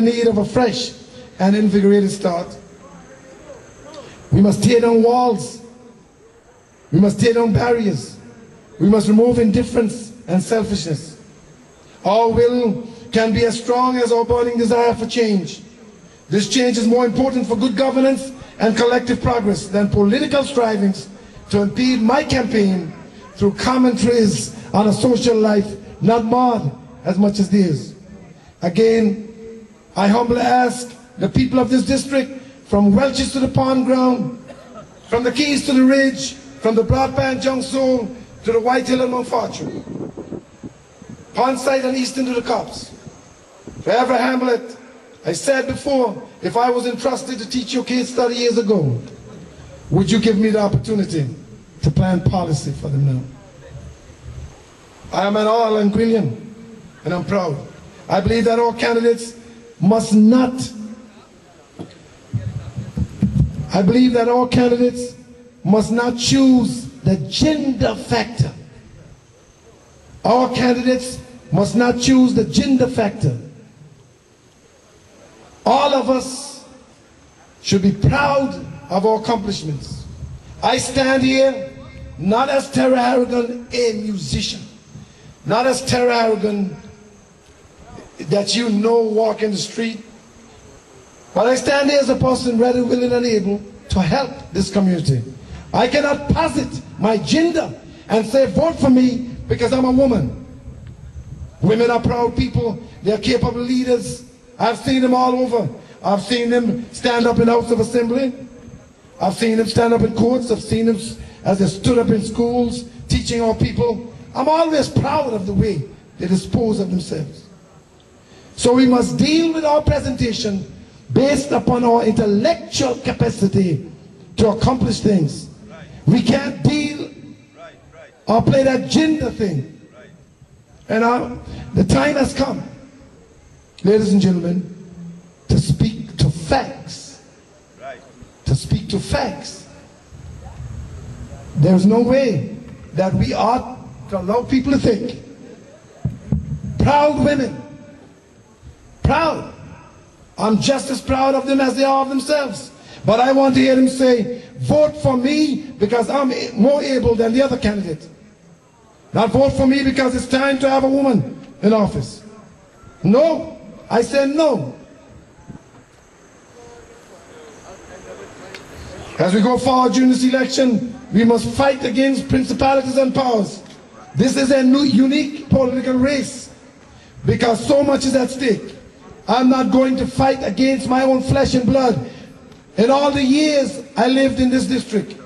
in need of a fresh and invigorated start. We must tear down walls. We must tear down barriers. We must remove indifference and selfishness. Our will can be as strong as our burning desire for change. This change is more important for good governance and collective progress than political strivings to impede my campaign through commentaries on a social life not marred as much as theirs. Again, I humbly ask the people of this district, from Welches to the Pond Ground, from the Keys to the Ridge, from the Broadband Junk Soul to the White Hill and Mount Fortune, Pondside and Easton to the Cops, to every hamlet. I said before, if I was entrusted to teach your kids 30 years ago, would you give me the opportunity to plan policy for them now? I am an all-Anguillian, and I'm proud. I believe that all candidates must not choose the gender factor. Our candidates must not choose the gender factor. All of us should be proud of our accomplishments. I stand here not as Terry Harrigan, a musician, not as Terry Harrigan that you know walking the street, but I stand here as a person ready, willing, and able to help this community. I cannot posit my gender and say vote for me because I'm a woman. Women are proud people. They are capable leaders. I've seen them all over. I've seen them stand up in the House of Assembly. I've seen them stand up in courts. I've seen them as they stood up in schools teaching our people. I'm always proud of the way they dispose of themselves. So we must deal with our presentation based upon our intellectual capacity to accomplish things. We can't deal or play that gender thing. And the time has come, ladies and gentlemen, to speak to facts. To speak to facts. There's no way that we ought to allow people to think. Proud women. Proud. I'm just as proud of them as they are of themselves. But I want to hear them say, vote for me because I'm more able than the other candidate. Not vote for me because it's time to have a woman in office. No. I said no. As we go forward during this election, we must fight against principalities and powers. This is a new, unique political race because so much is at stake. I'm not going to fight against my own flesh and blood. In all the years I lived in this district,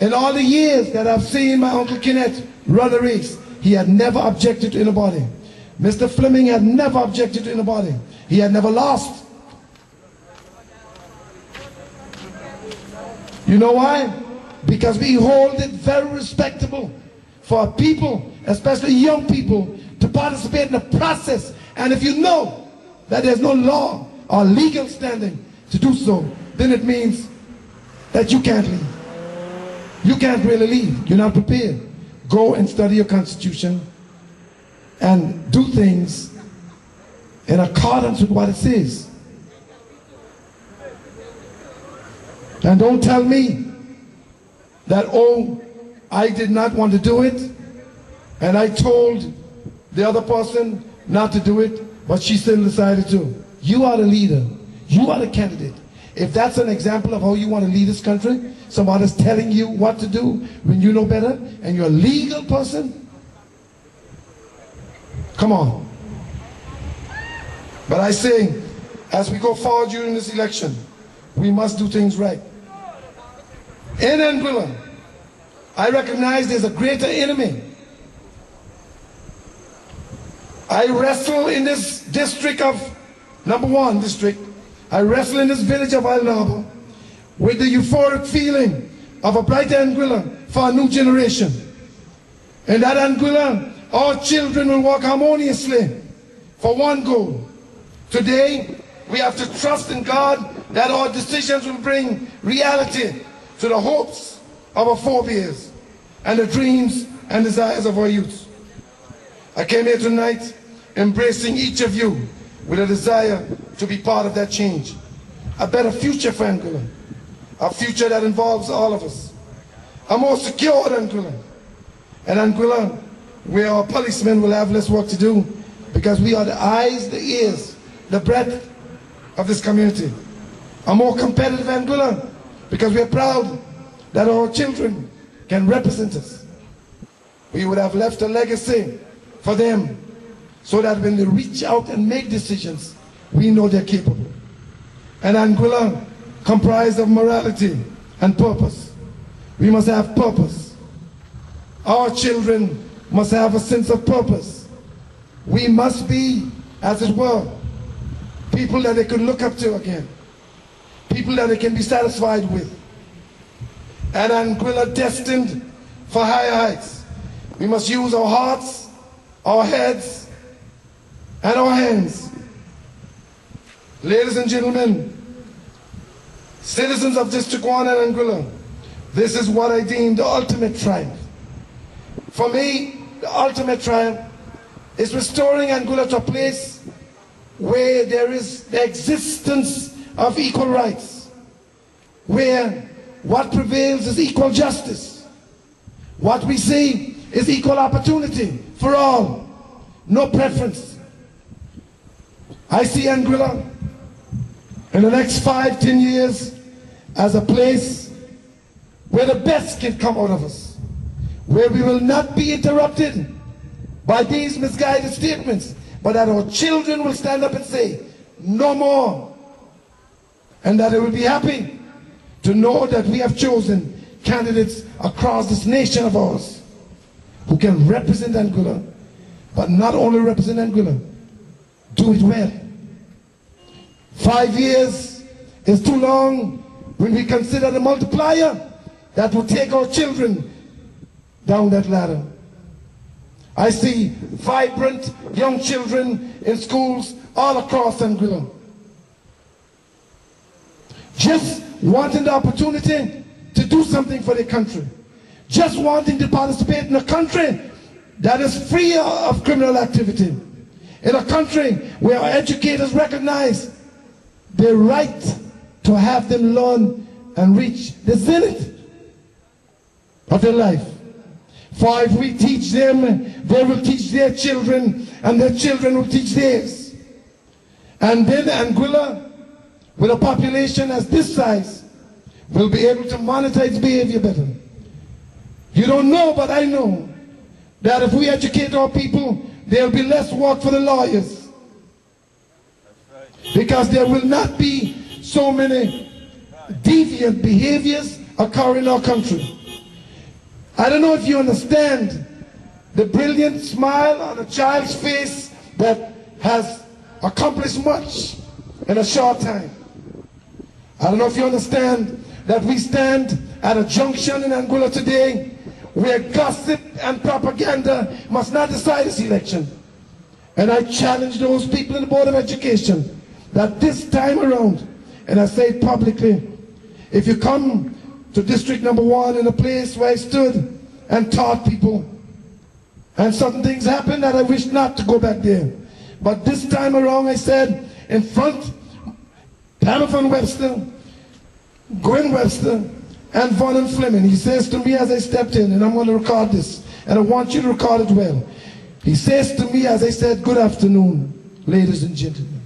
in all the years that I've seen my Uncle Kenneth run a race, he had never objected to anybody. Mr. Fleming had never objected to anybody. He had never lost. You know why? Because we hold it very respectable for people, especially young people, to participate in the process. And if you know that there's no law or legal standing to do so, then it means that you can't leave. You can't really leave. You're not prepared. Go and study your Constitution and do things in accordance with what it says. And don't tell me that, oh, I did not want to do it and I told the other person not to do it, but she still decided to. You are the leader. You are the candidate. If that's an example of how you want to lead this country, somebody's telling you what to do when you know better, and you're a legal person, come on. But I say, as we go forward during this election, we must do things right. In Anguilla, I recognize there's a greater enemy. I wrestle in this district of, #1 district, I wrestle in this village of Island Harbour with the euphoric feeling of a brighter Anguilla for a new generation. In that Anguilla, our children will walk harmoniously for one goal. Today, we have to trust in God that our decisions will bring reality to the hopes of our forebears and the dreams and desires of our youth. I came here tonight embracing each of you with a desire to be part of that change. A better future for Anguilla, a future that involves all of us, a more secure Anguilla, and Anguilla where our policemen will have less work to do because we are the eyes, the ears, the breadth of this community. A more competitive Anguilla because we are proud that our children can represent us. We would have left a legacy for them so that when they reach out and make decisions, we know they're capable. An Anguilla comprised of morality and purpose. We must have purpose. Our children must have a sense of purpose. We must be, as it were, people that they can look up to again. People that they can be satisfied with. An Anguilla destined for higher heights. We must use our hearts, our heads, and our hands. Ladies and gentlemen, citizens of District 1 and Anguilla, this is what I deem the ultimate triumph. For me, the ultimate triumph is restoring Anguilla to a place where there is the existence of equal rights, where what prevails is equal justice. What we see is equal opportunity for all, no preference. I see Anguilla in the next 5-10 years as a place where the best can come out of us, where we will not be interrupted by these misguided statements, but that our children will stand up and say, no more, and that they will be happy to know that we have chosen candidates across this nation of ours who can represent Anguilla, but not only represent Anguilla, do it well. 5 years is too long when we consider the multiplier that will take our children down that ladder. I see vibrant young children in schools all across Anguilla, just wanting the opportunity to do something for their country, just wanting to participate in a country that is free of criminal activity, in a country where our educators recognize their right to have them learn and reach the zenith of their life. For if we teach them, they will teach their children, and their children will teach theirs. And then Anguilla, with a population as this size, will be able to monitor its behavior better. You don't know, but I know that if we educate our people, there will be less work for the lawyers. Because there will not be so many deviant behaviors occurring in our country. I don't know if you understand the brilliant smile on a child's face that has accomplished much in a short time. I don't know if you understand that we stand at a junction in Anguilla today where gossip and propaganda must not decide this election. And I challenge those people in the Board of Education that this time around, and I say it publicly, if you come to District Number 1 in a place where I stood and taught people, and certain things happened that I wish not to go back there. But this time around I said in front, Jonathan Webster, Gwen Webster, and Vernon Fleming, he says to me as I stepped in, and I'm going to record this, and I want you to record it well. He says to me as I said, good afternoon, ladies and gentlemen.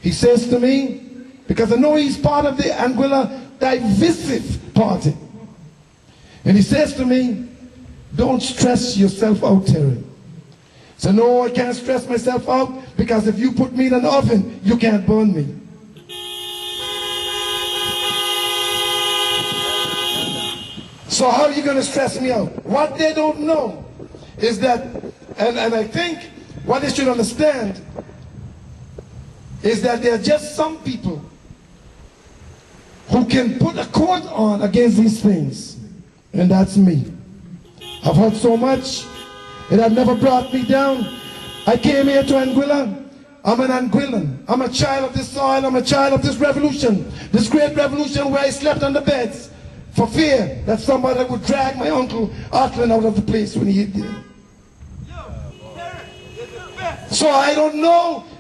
He says to me, because I know he's part of the Anguilla Divisive Party, and he says to me, don't stress yourself out, Terry. So no, I can't stress myself out because if you put me in an oven, you can't burn me. So how are you going to stress me out? What they don't know is that, and I think what they should understand is that there are just some people who can put a court on against these things, and that's me. I've heard so much, it had never brought me down. I came here to Anguilla. I'm an Anguillan. I'm a child of this soil. I'm a child of this revolution, this great revolution where I slept on the beds for fear that somebody would drag my uncle Otland out of the place when he hit there. So I don't know